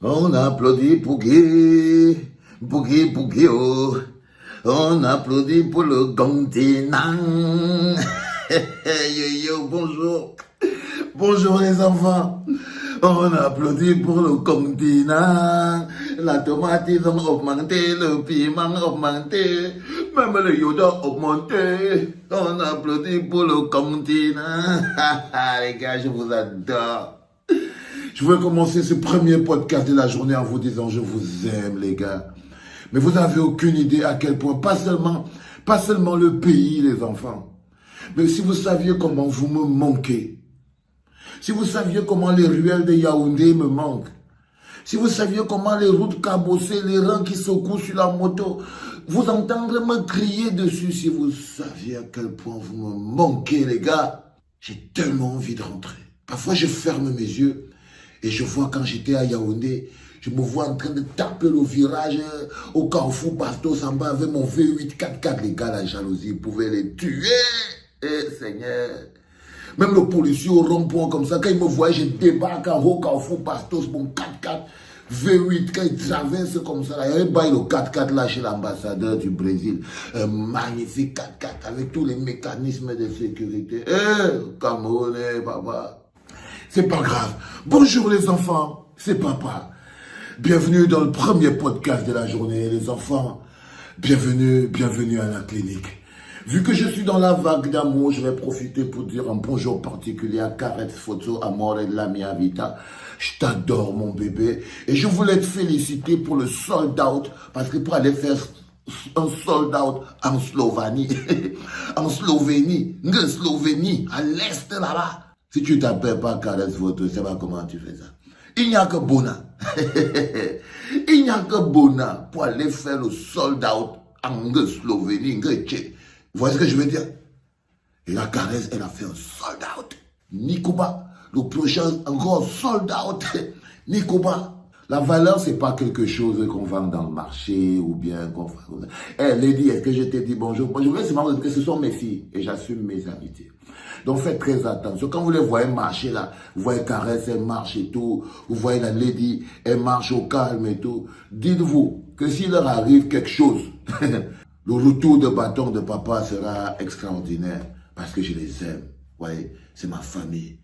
On applaudit pour qui? Pour qui, oh. On applaudit pour le continent. Yo, yo, bonjour. Bonjour les enfants. On applaudit pour le continent. La tomate, ils ont augmenté, le piment augmenté, même le yoda augmenté. On applaudit pour le continent. Les gars, je vous adore. Je veux commencer ce premier podcast de la journée en vous disant je vous aime les gars. Mais vous n'avez aucune idée à quel point, pas seulement le pays les enfants, mais si vous saviez comment vous me manquez, si vous saviez comment les ruelles de Yaoundé me manquent, si vous saviez comment les routes cabossées, les rangs qui secouent sur la moto, vous entendre me crier dessus, si vous saviez à quel point vous me manquez les gars, j'ai tellement envie de rentrer. Parfois je ferme mes yeux et je vois quand j'étais à Yaoundé, je me vois en train de taper le virage au Carrefour Bastos en bas avec mon V8 4x4. Les gars, la jalousie pouvait les tuer. Eh Seigneur. Même le policier au rond-point comme ça, quand il me voit, je débarque en haut Carrefour Bastos, mon 4x4, V8, quand il traverse comme ça, il baille le 4x4 là chez l'ambassadeur du Brésil. Un magnifique 4x4 avec tous les mécanismes de sécurité. Eh, Camerounais, papa. C'est pas grave. Bonjour les enfants, c'est papa. Bienvenue dans le premier podcast de la journée, les enfants. Bienvenue à la clinique. Vu que je suis dans la vague d'amour, je vais profiter pour dire un bonjour particulier à Kareth Photo, Amore de la mia vita. Je t'adore mon bébé. Et je voulais te féliciter pour le sold out, parce que pour aller faire un sold out en Slovénie, en Slovénie, à l'est là-bas. Si tu t'appelles pas Kareth Photo, je sais pas comment tu fais ça. Il n'y a que Bona. Il n'y a que Bona pour aller faire le sold out en Slovénie, Vous voyez ce que je veux dire? Et la Kareth, elle a fait un sold out. Nikuba, le prochain, encore sold out. Nikuba. La valeur, c'est pas quelque chose qu'on vend dans le marché ou bien qu'on fait. Lady, est-ce que je t'ai dit bonjour? Bonjour, c'est marrant que ce sont mes filles et j'assume mes amitiés. Donc faites très attention. Quand vous les voyez marcher là, vous voyez Kareth, elle marche et tout. Vous voyez la Lady, elle marche au calme et tout. Dites-vous que s'il leur arrive quelque chose, le retour de bâton de papa sera extraordinaire parce que je les aime. Vous voyez, c'est ma famille.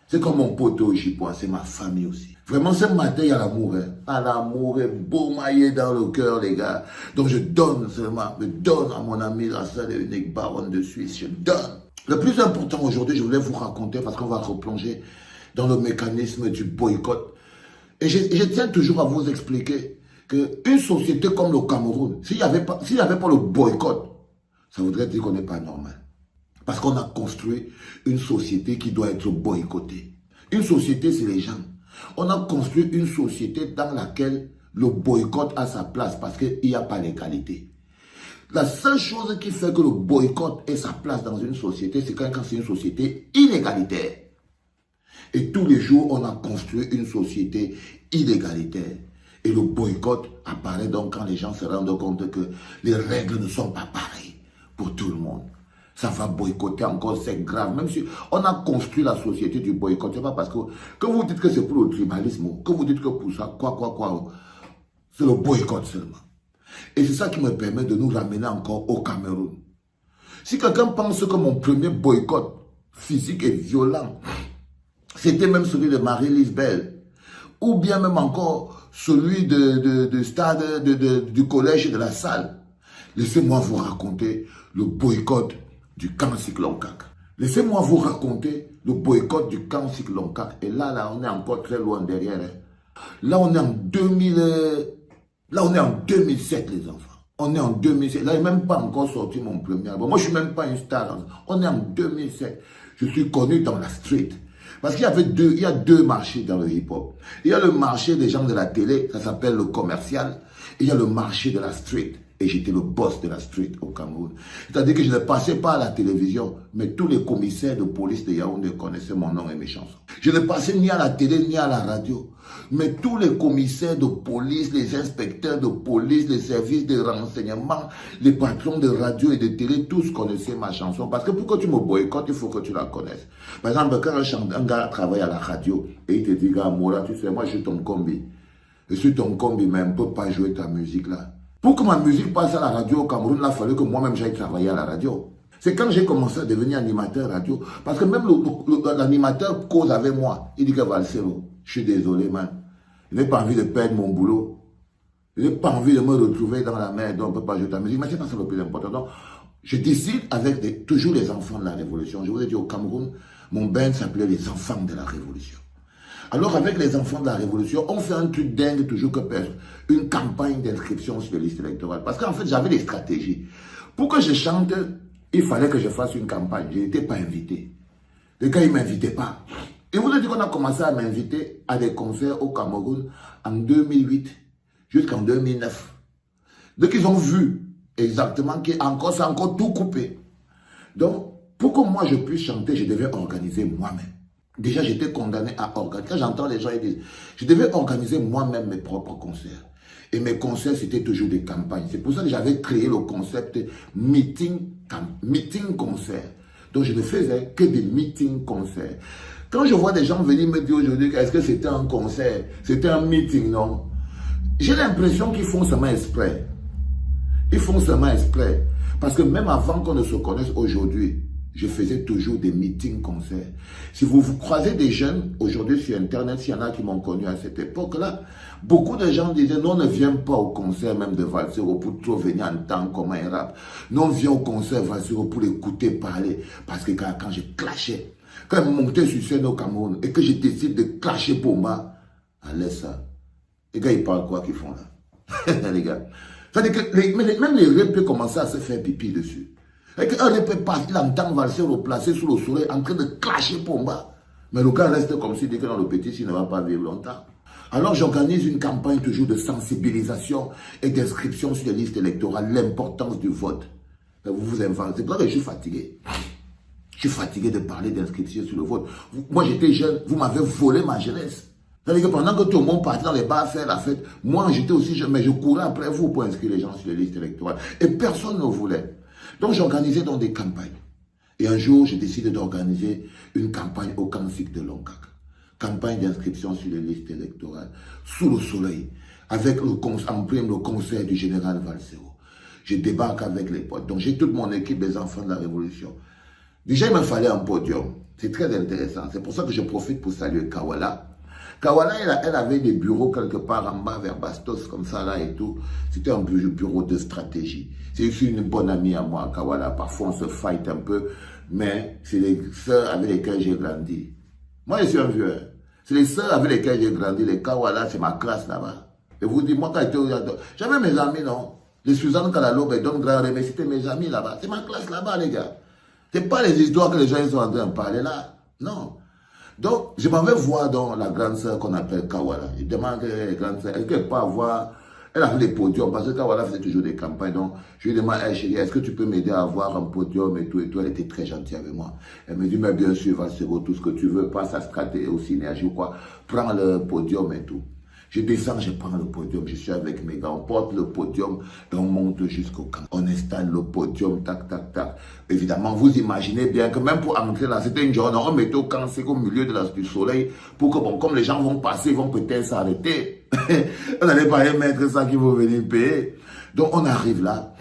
C'est comme mon poteau Chipois, c'est ma famille aussi. Vraiment, ce matin, il y a l'amour. Hein. Ah, l'amour est beau maillé dans le cœur, les gars. Donc, je donne seulement, je donne à mon ami la seule et unique baronne de Suisse. Je donne. Le plus important aujourd'hui, je voulais vous raconter, parce qu'on va replonger dans le mécanisme du boycott. Et je tiens toujours à vous expliquer qu'une société comme le Cameroun, s'il n'y avait pas le boycott, ça voudrait dire qu'on n'est pas normal. Parce qu'on a construit une société qui doit être boycottée. Une société, c'est les gens. On a construit une société dans laquelle le boycott a sa place parce qu'il n'y a pas l'égalité. La seule chose qui fait que le boycott ait sa place dans une société, c'est quand c'est une société inégalitaire. Et tous les jours, on a construit une société inégalitaire. Et le boycott apparaît donc quand les gens se rendent compte que les règles ne sont pas pareilles pour tout le monde. Ça va boycotter encore, c'est grave. Même si on a construit la société du boycott, c'est pas parce que vous dites que c'est pour le tribalisme, que vous dites que pour ça, c'est le boycott seulement. Et c'est ça qui me permet de nous ramener encore au Cameroun. Si quelqu'un pense que mon premier boycott physique et violent, c'était même celui de Marie-Lise Bell, ou bien même encore celui du stade, du collège et de la salle, laissez-moi vous raconter le boycott du camp Cyclone CAC. Laissez-moi vous raconter le boycott du camp Cyclone CAC. Et là, on est encore très loin derrière. Hein. Là, on est en 2007, les enfants. On est en 2007. Là, il n'est même pas encore sorti mon premier album. Moi, je ne suis même pas une star. On est en 2007. Je suis connu dans la street. Parce qu'il y a deux marchés dans le hip-hop. Il y a le marché des gens de la télé, ça s'appelle le commercial. Et il y a le marché de la street. Et j'étais le boss de la street au Cameroun. C'est-à-dire que je ne passais pas à la télévision, mais tous les commissaires de police de Yaoundé connaissaient mon nom et mes chansons. Je ne passais ni à la télé, ni à la radio. Mais tous les commissaires de police, les inspecteurs de police, les services de renseignement, les patrons de radio et de télé, tous connaissaient ma chanson. Parce que pour que tu me boycottes, il faut que tu la connaisses. Par exemple, quand un gars travaille à la radio et il te dit, gars, Mora, tu sais, moi je suis ton combi. Je suis ton combi, mais on ne peut pas jouer ta musique là. Pour que ma musique passe à la radio au Cameroun, il a fallu que moi-même j'aille travailler à la radio. C'est quand j'ai commencé à devenir animateur radio. Parce que même l'animateur cause avec moi. Il dit que Valsero, je suis désolé, man. Je n'ai pas envie de perdre mon boulot. Je n'ai pas envie de me retrouver dans la mer, donc on ne peut pas jouer ta musique. Mais c'est pas ça le plus important. Donc, je décide avec toujours les enfants de la Révolution. Je vous ai dit au Cameroun, mon band s'appelait les enfants de la Révolution. Alors avec les enfants de la Révolution, on fait un truc dingue toujours que perdre. Une campagne d'inscription sur les listes électorales. Parce qu'en fait, j'avais des stratégies. Pour que je chante, il fallait que je fasse une campagne. Je n'étais pas invité. Les gars, ils ne m'invitaient pas. Et vous avez dit qu'on a commencé à m'inviter à des concerts au Cameroun en 2008 jusqu'en 2009. Donc ils ont vu exactement que c'est encore tout coupé. Donc, pour que moi je puisse chanter, je devais organiser moi-même. Déjà, j'étais condamné à organiser. Quand j'entends les gens, ils disent, je devais organiser moi-même mes propres concerts. Et mes concerts, c'était toujours des campagnes. C'est pour ça que j'avais créé le concept meeting-concert. Donc, je ne faisais que des meetings-concerts. Quand je vois des gens venir me dire aujourd'hui, est-ce que c'était un concert? C'était un meeting, non? J'ai l'impression qu'ils font seulement exprès. Ils font seulement exprès. Parce que même avant qu'on ne se connaisse aujourd'hui, je faisais toujours des meetings-concerts. Si vous croisez des jeunes aujourd'hui sur Internet, s'il y en a qui m'ont connu à cette époque-là, beaucoup de gens disaient, non, ne viens pas au concert même de Valsero pour trop venir entendre comment il rappe. Non, viens au concert Valsero pour l'écouter parler. Parce que quand je clashais, quand je montais sur scène au Cameroun et que je décide de clasher Bomba, laisse ça. Les gars, ils parlent quoi qu'ils font là? Les gars. C'est-à-dire que même les rêves peuvent commencer à se faire pipi dessus. Et qu'un rêve peut pas, il entend Valsero placé sous le soleil en train de clasher Bomba. Mais le gars reste comme s'il dit que dans le petit, il ne va pas vivre longtemps. Alors j'organise une campagne toujours de sensibilisation et d'inscription sur les listes électorales, l'importance du vote. Vous vous inventez. C'est pour ça que je suis fatigué. Je suis fatigué de parler d'inscription sur le vote. Moi j'étais jeune, vous m'avez volé ma jeunesse. C'est-à-dire que pendant que tout le monde partait dans les bars faire la fête, moi j'étais aussi jeune, mais je courais après vous pour inscrire les gens sur les listes électorales. Et personne ne voulait. Donc j'organisais dans des campagnes. Et un jour, j'ai décidé d'organiser une campagne au Kansik de Longkak. Campagne d'inscription sur les listes électorales, sous le soleil, avec en prime le conseil du général Valsero. Je débarque avec les potes. Donc j'ai toute mon équipe des enfants de la Révolution. Déjà, il me fallait un podium. C'est très intéressant. C'est pour ça que je profite pour saluer Kawala. Kawala, elle avait des bureaux quelque part en bas vers Bastos, comme ça là et tout. C'était un bureau de stratégie. C'est une bonne amie à moi, Kawala. Parfois, on se fight un peu, mais c'est les sœurs avec lesquelles j'ai grandi. Moi, je suis un vieux. C'est les sœurs avec lesquelles j'ai grandi. Les Kawala, c'est ma classe là-bas. Et vous dites, moi, quand j'étais j'avais mes amis, non? Les Suzanne Kalalo, Don Grand mais c'était mes amis là-bas. C'est ma classe là-bas, les gars. C'est pas les histoires que les gens ils sont en train de parler là. Non. Donc, je m'en vais voir dans la grande sœur qu'on appelle Kawala. Je demande à la grande sœur, est-ce qu'elle peut avoir... Elle avait des podiums, parce que Kawala faisait toujours des campagnes. Donc, je lui demande, hey, chérie, est-ce que tu peux m'aider à avoir un podium et tout, et tout. Elle était très gentille avec moi. Elle me dit, mais bien sûr, Valsero, tout ce que tu veux, passe à stratégie au synergie ou quoi. Prends le podium et tout. Je descends, je prends le podium, je suis avec mes gars, on porte le podium et on monte jusqu'au camp. On installe le podium, tac, tac, tac. Évidemment, vous imaginez bien que même pour entrer là, c'était une journée, on mettait au camp, c'est au milieu du soleil, pour que, bon, comme les gens vont passer, ils vont peut-être s'arrêter. On n'allait pas les mettre ça qui vont venir payer. Donc on arrive là,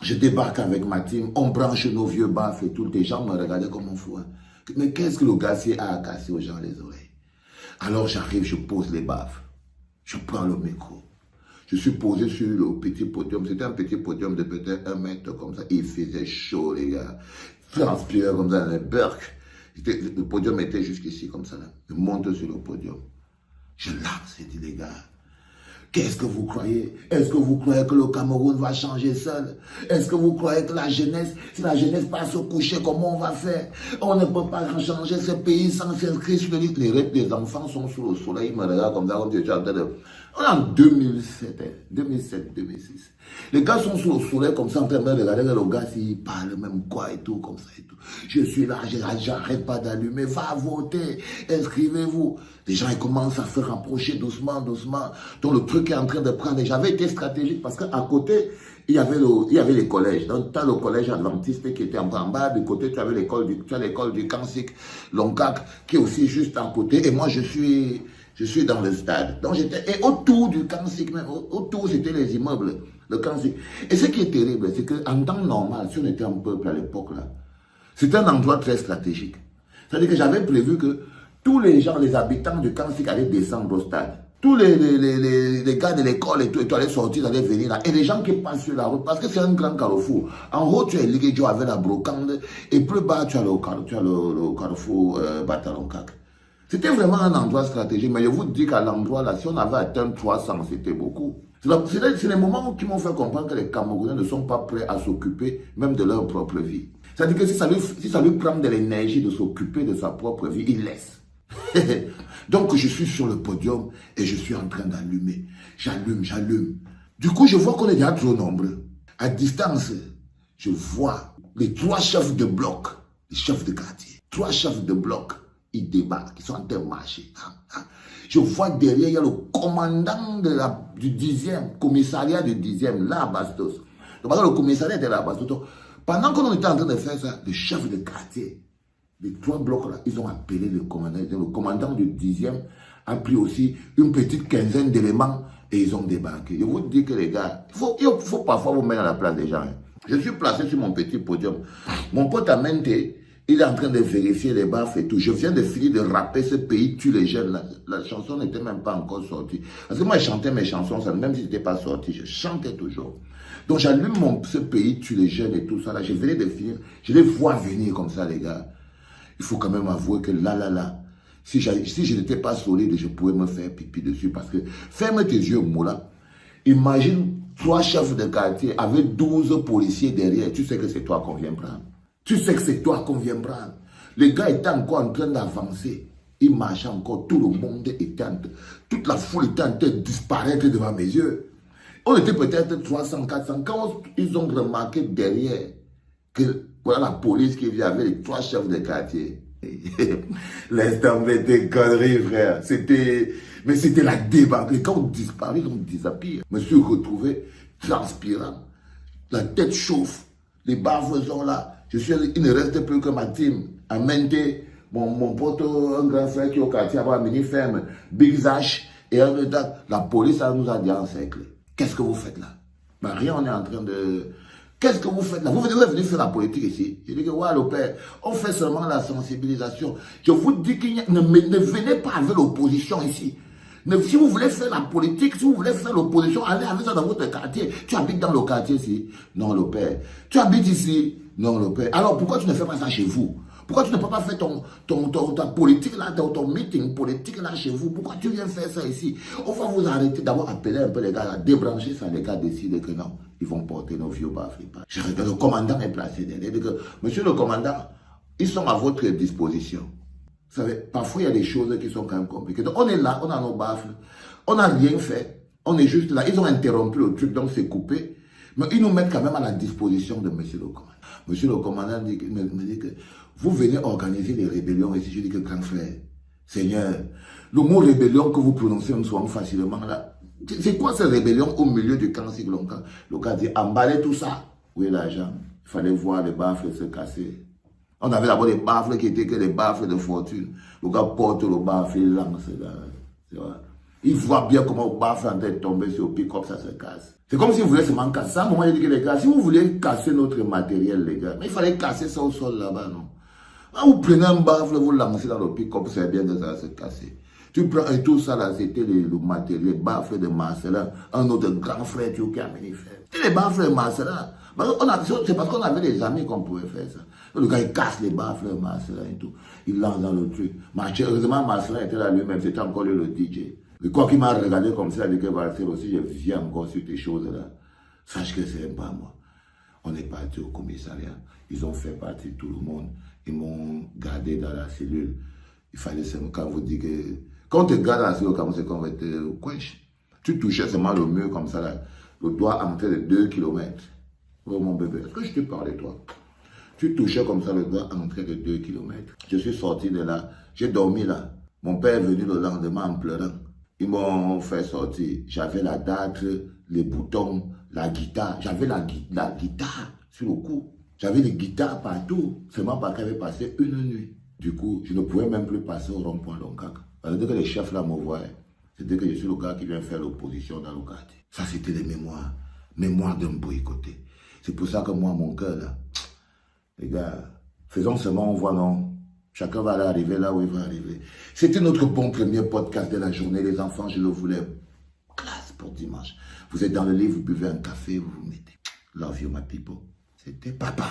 je débarque avec ma team, on branche nos vieux baffes et tout, les gens me regardaient comme un fou. Hein. Mais qu'est-ce que le gazier a à casser aux gens les oreilles? Alors j'arrive, je pose les baffes. Je prends le micro. Je suis posé sur le petit podium. C'était un petit podium de peut-être 1 mètre comme ça. Il faisait chaud, les gars. Transpirait comme ça dans les berks. Le podium était jusqu'ici, comme ça. Là. Je monte sur le podium. Je lance et dis, les gars, qu'est-ce que vous croyez? Est-ce que vous croyez que le Cameroun va changer seul? Est-ce que vous croyez que la jeunesse, si la jeunesse passe se coucher, comment on va faire? On ne peut pas changer ce pays sans s'inscrire sur les listes. Les rêves des enfants sont sous le soleil, ils me regardent comme ça, comme tu es en train de... On est en 2007, 2006. Les gars sont sous le soleil comme ça, en train de me regarder le gars s'il parle même quoi et tout, comme ça et tout. Je suis là, j'arrête pas d'allumer, va voter, inscrivez-vous. Les gens ils commencent à se rapprocher doucement, doucement. Donc le truc est en train de prendre. J'avais été stratégique parce qu'à côté, il y avait les collèges. Donc tu as le collège adventiste qui était en bas. Du côté, tu avais l'école du Kansik, Longkak, qui est aussi juste à côté. Et moi, je suis Je suis dans le stade. Donc et autour du Kansik, même, autour c'était les immeubles, le Kansik. Et ce qui est terrible, c'est qu'en temps normal, si on était un peuple à l'époque là, c'était un endroit très stratégique. C'est-à-dire que j'avais prévu que tous les gens, les habitants du Kansik allaient descendre au stade. Tous les gars de l'école et tout allaient sortir, allaient venir là. Et les gens qui passent sur la route, parce que c'est un grand carrefour. En haut, tu as Ligedjo avec la brocante, et plus bas, tu as le carrefour Batalon-Kak. C'était vraiment un endroit stratégique, mais je vous dis qu'à l'endroit là, si on avait atteint 300, c'était beaucoup. C'est les moments qui m'ont fait comprendre que les Camerounais ne sont pas prêts à s'occuper même de leur propre vie. C'est-à-dire que si ça lui prend de l'énergie de s'occuper de sa propre vie, il laisse. Donc je suis sur le podium et je suis en train d'allumer. J'allume. Du coup, je vois qu'on est déjà trop nombreux. À distance, je vois les 3 chefs de bloc, les chefs de quartier. 3 chefs de bloc, ils débarquent, ils sont en train de marcher. Je vois derrière, il y a le commandant du 10e, commissariat du 10e, là à Bastos. Donc, le commissariat était là à Bastos. Donc, pendant qu'on était en train de faire ça, les chefs de quartier, les 3 blocs là, ils ont appelé le commandant. Le commandant du 10e a pris aussi une petite quinzaine d'éléments et ils ont débarqué. Je vous dis que les gars, il faut parfois vous mettre à la place des gens. Je suis placé sur mon petit podium. Mon pote Amente, il est en train de vérifier les baffes et tout. Je viens de finir de rapper Ce pays tue les jeunes. La chanson n'était même pas encore sortie. Parce que moi, je chantais mes chansons, même si ce n'était pas sorti, je chantais toujours. Donc j'allume Ce pays tue les jeunes et tout ça. Là, je venais de finir. Je les vois venir comme ça, les gars. Il faut quand même avouer que là, si je n'étais pas solide, je pouvais me faire pipi dessus. Parce que, ferme tes yeux, Moula. Imagine 3 chefs de quartier avec 12 policiers derrière. Tu sais que c'est toi qu'on vient prendre. Tu sais que c'est toi qu'on vient prendre. Les gars étaient encore en train d'avancer. Ils marchaient encore. Tout le monde était toute la foule était en train de disparaître devant mes yeux. On était peut-être 300, 400. Quand ils ont remarqué derrière que voilà la police qui vient avec les 3 chefs de quartier. Laisse tomber tes conneries, frère. Mais c'était la débâcle. Et quand on disparaît, on disappear. Je me suis retrouvé transpirant. La tête chauffe. Les baffes sont là. Il ne reste plus que ma team. Amente, mon pote, un grand frère qui est au quartier, avant Mini Ferme, Big Zash, et la police nous a dit encerclé. Qu'est-ce que vous faites là? Ben, rien, on est en train de... Qu'est-ce que vous faites là? Vous venez faire la politique ici. Je dis que, ouais, le père, on fait seulement la sensibilisation. Je vous dis que ne venez pas avec l'opposition ici. Si vous voulez faire la politique, si vous voulez faire l'opposition, allez avec ça dans votre quartier. Tu habites dans le quartier ici? Non, le père. Tu habites ici? Non, le père. Alors pourquoi tu ne fais pas ça chez vous? Pourquoi tu ne peux pas faire ta politique là, ton meeting politique là chez vous? Pourquoi tu viens faire ça ici? On va vous arrêter d'avoir appelé un peu les gars à débrancher ça. Les gars décident que non, ils vont porter nos vieux baffes. Je regarde, le commandant est placé derrière. Il dit que, monsieur le commandant, ils sont à votre disposition. Vous savez, parfois il y a des choses qui sont quand même compliquées. Donc on est là, on a nos baffes, on n'a rien fait, on est juste là. Ils ont interrompu le truc, donc c'est coupé. Mais ils nous mettent quand même à la disposition de monsieur le commandant. Monsieur le commandant me dit que vous venez organiser des rébellions ici. Je dis que grand frère, Seigneur, le mot rébellion que vous prononcez souvent facilement là, c'est quoi cette rébellion au milieu du camp si longtemps? Le gars dit, emballez tout ça. Où est l'argent? Il fallait voir les baffles se casser. On avait d'abord des baffles qui étaient que des baffles de fortune. Le gars porte le baffle, il lance là. Il voit bien comment le baffle est en train de tomber sur le pick-up, ça se casse. C'est comme si vous voulez seulement casser ça. Moi, je dis que les gars, si vous voulez casser notre matériel, les gars, mais il fallait casser ça au sol là-bas, non? Quand vous prenez un baffle, vous lancez dans le pick-up, c'est bien que ça va se casser. Tu prends et tout ça là, c'était le matériel, baffle de Marcelin, un autre grand frère qui a amené faire. C'était les baffles de Marcelin. C'est parce qu'on avait des amis qu'on pouvait faire ça. Le gars, il casse les baffles de Marcelin et tout. Il lance dans le truc. Heureusement, Marcelin était là lui-même, c'était encore lui le DJ. Et quoi qu'il m'a regardé comme ça, il dit que Marcel aussi, je viens encore sur tes choses là. Sache que c'est pas moi. On est parti au commissariat. Ils ont fait partie de tout le monde. Ils m'ont gardé dans la cellule. Il fallait seulement, quand vous dites que... Quand on te garde dans la cellule, c'est comme on était au quench. Tu touchais seulement le mur comme ça, là, le doigt entré de 2 km. Oh mon bébé, est-ce que je te parlais, toi? Tu touchais comme ça le doigt entré de 2 km. Je suis sorti de là. J'ai dormi là. Mon père est venu le lendemain en pleurant. Ils m'ont fait sortir. J'avais la date, les boutons, la guitare. J'avais la guitare sur le cou. J'avais les guitares partout. Seulement parce qu'elle avait passé une nuit. Du coup, je ne pouvais même plus passer au rond-point Longkak. Dès que les chefs là me voient, c'était que je suis le gars qui vient faire l'opposition dans le quartier. Ça, c'était les mémoires. Mémoires d'un boycotté. C'est pour ça que moi, mon cœur là, les gars, faisons seulement, on voit, non? Chacun va arriver là où il va arriver. C'était notre bon premier podcast de la journée, les enfants, je le voulais. Classe pour dimanche. Vous êtes dans le lit, vous buvez un café, vous vous mettez. Love you, my people. C'était papa.